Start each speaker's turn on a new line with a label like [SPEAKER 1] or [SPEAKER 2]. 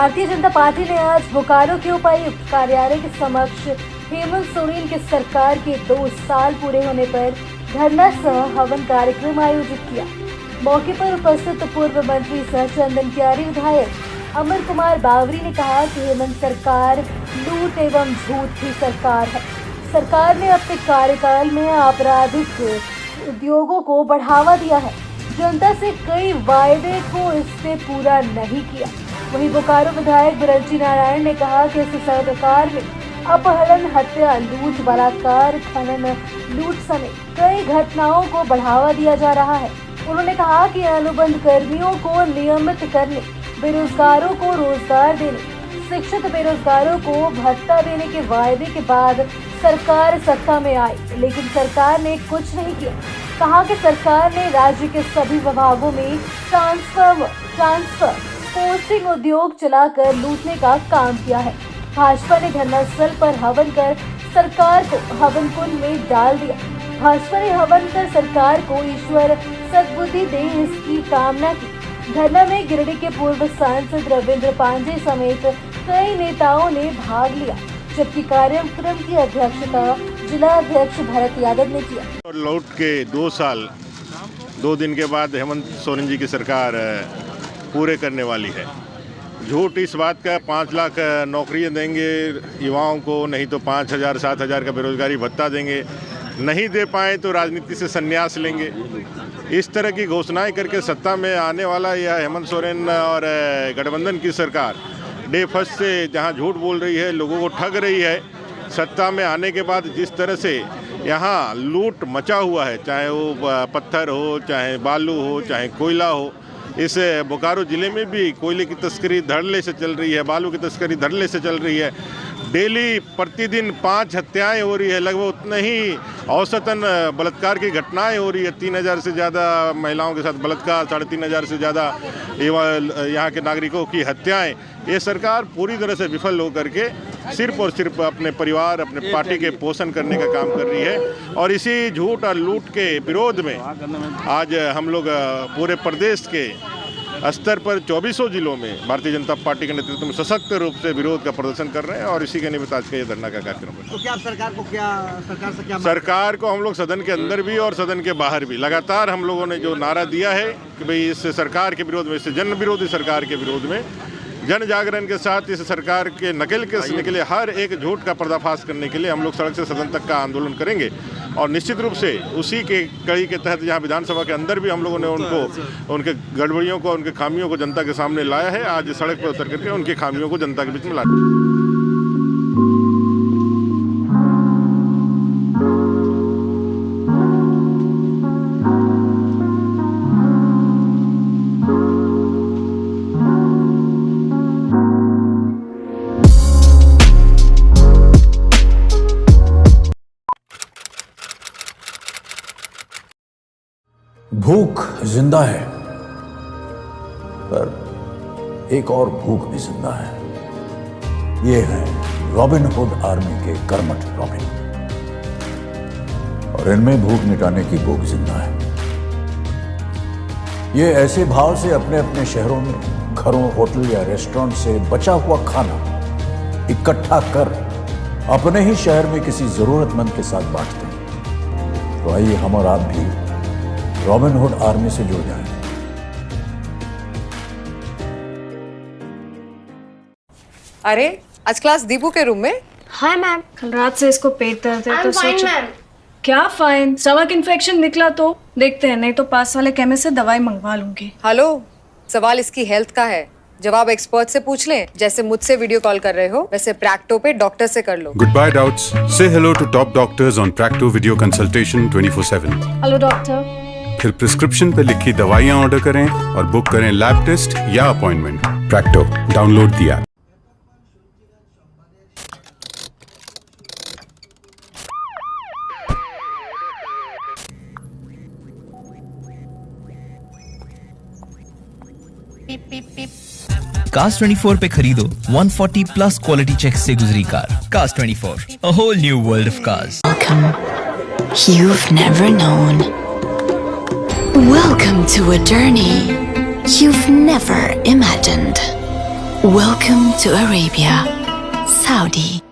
[SPEAKER 1] Bharatiya Janata party ने आज बोकारो के उपायुक्त कार्यालय के समक्ष हेमंत सोरेन की सरकार के 2 साल पूरे होने पर धरना सह हवन कार्यक्रम आयोजित किया। मौके पर उपस्थित पूर्व मंत्री सह चंदन क्यारी विधायक अमर कुमार बावरी ने कहा कि हेमंत सरकार लूट एवं झूठ की सरकार है। सरकार ने अपने कार्यकाल में आपराधिक उद्योगों को बढ़ावा दिया है। जनता से कई वायदे को इसने पूरा नहीं किया। वहीं बोकारो विधायक बिरंची नारायण ने कहा कि इस सरकार में अपहरण, हत्या, लूट, बलात्कार, खनन, लूट समेत कई घटनाओं को बढ़ावा दिया जा रहा है। उन्होंने कहा कि अनुबंध कर्मियों को नियमित करने, बेरोजगारों को रोजगार देने, शिक्षित बेरोजगारों को भत्ता देने के वायदे के बाद सरकार सत्ता में आई, लेकिन सरकार ने कुछ नहीं किया। कहा कि सरकार ने राज्य के सभी विभागों में ट्रांसफर पोस्टिंग उद्योग चलाकर लूटने का काम किया है। भाजपा ने धरनास्थल पर हवन कर सरकार को हवन कुंड में डाल दिया। भाजपा ने हवन कर सरकार को ईश्वर सद्बुद्धि दे इसकी कामना की। धरना में गिरिडीह के पूर्व सांसद रविंद्र पांडे समेत कई नेताओं ने भाग लिया, जबकि कार्यक्रम की अध्यक्षता जिला अध्यक्ष भरत यादव ने किया।
[SPEAKER 2] लौट के 2 साल 2 दिन के बाद हेमंत सोरेन जी की सरकार पूरे करने वाली है। झूठ इस बात का 5 लाख नौकरियां देंगे युवाओं को, नहीं तो 5,000 7,000 का बेरोजगारी भत्ता देंगे, नहीं दे पाए तो राजनीति से संन्यास लेंगे। इस तरह की घोषणाएं करके सत्ता में आने वाला यह हेमंत सोरेन और गठबंधन की सरकार डे फर्स्ट से जहां झूठ बोल रही है, लोगों को ठग रही है। सत्ता में आने के बाद जिस तरह से यहाँ लूट मचा हुआ है, चाहे वो पत्थर हो, चाहे बालू हो, चाहे कोयला हो। इस बोकारो ज़िले में भी कोयले की तस्करी धड़ल्ले से चल रही है, बालू की तस्करी धड़ल्ले से चल रही है। डेली प्रतिदिन 5 हत्याएं हो रही है, लगभग उतना ही औसतन बलात्कार की घटनाएं हो रही है। 3,000 से ज़्यादा महिलाओं के साथ बलात्कार, 3,500 से ज़्यादा यहाँ के नागरिकों की हत्याएं। ये सरकार पूरी तरह से विफल होकर के सिर्फ और सिर्फ अपने परिवार, अपने पार्टी के पोषण करने का काम कर रही है। और इसी झूठ और लूट के विरोध में आज हम लोग पूरे प्रदेश के स्तर पर 24 जिलों में भारतीय जनता पार्टी के नेतृत्व में सशक्त रूप से विरोध का प्रदर्शन कर रहे हैं और इसी के निमित्त आज का ये धरना का कार्यक्रम है।
[SPEAKER 3] तो क्या आप
[SPEAKER 2] सरकार को हम लोग सदन के अंदर भी और सदन के बाहर भी लगातार हम लोगों ने जो नारा दिया है कि भाई इस सरकार के विरोध में, इस जन विरोधी सरकार के विरोध में, जन जागरण के साथ इस सरकार के नकेल कसने के लिए, हर एक झूठ का पर्दाफाश करने के लिए हम लोग सड़क से सदन तक का आंदोलन करेंगे। और निश्चित रूप से उसी के कड़ी के तहत यहाँ विधानसभा के अंदर भी हम लोगों ने उनके गड़बड़ियों को, उनके खामियों को जनता के सामने लाया है। आज सड़क पर उतर करके उनकी खामियों को जनता के बीच में लाया।
[SPEAKER 4] भूख जिंदा है, पर एक और भूख भी जिंदा है। ये है रॉबिन हुड आर्मी के कर्मठ रॉबिन, और इनमें भूख मिटाने की भूख जिंदा है। ये ऐसे भाव से अपने अपने शहरों में घरों, होटल या रेस्टोरेंट से बचा हुआ खाना इकट्ठा कर अपने ही शहर में किसी जरूरतमंद के साथ बांटते हैं। तो आइए हम और आप भी रॉबिन हुड आर्मी से जुड़ जाएं।
[SPEAKER 5] अरे आज क्लास दीपू के रूम में।
[SPEAKER 6] हाय मैम, कल रात से इसको पेट दर्द है तो सोचो।
[SPEAKER 7] मैम।
[SPEAKER 6] क्या फाइन? स्टमक इन्फेक्शन निकला तो देखते हैं, नहीं तो पास वाले केमिस्ट से दवाई मंगवा लूंगी।
[SPEAKER 5] हेलो, सवाल इसकी हेल्थ का है, जवाब एक्सपर्ट से पूछ लें। जैसे मुझसे वीडियो कॉल कर रहे हो, वैसे प्रैक्टो पे डॉक्टर से कर लो।
[SPEAKER 8] Goodbye doubts. Say hello to top doctors on Practo video consultation 24/7.
[SPEAKER 6] Hello doctor.
[SPEAKER 8] फिर प्रिस्क्रिप्शन पे लिखी दवाइयाँ ऑर्डर करें और बुक करें लैब टेस्ट या अपॉइंटमेंट। प्रैक्टो, डाउनलोड दिया।
[SPEAKER 9] Cars 24 पे खरीदो 140 प्लस क्वालिटी चेक से गुजरी car. Cars 24, a whole new world of cars.
[SPEAKER 10] Welcome. You've never known. Welcome to a journey you've never imagined. Welcome to Arabia, Saudi.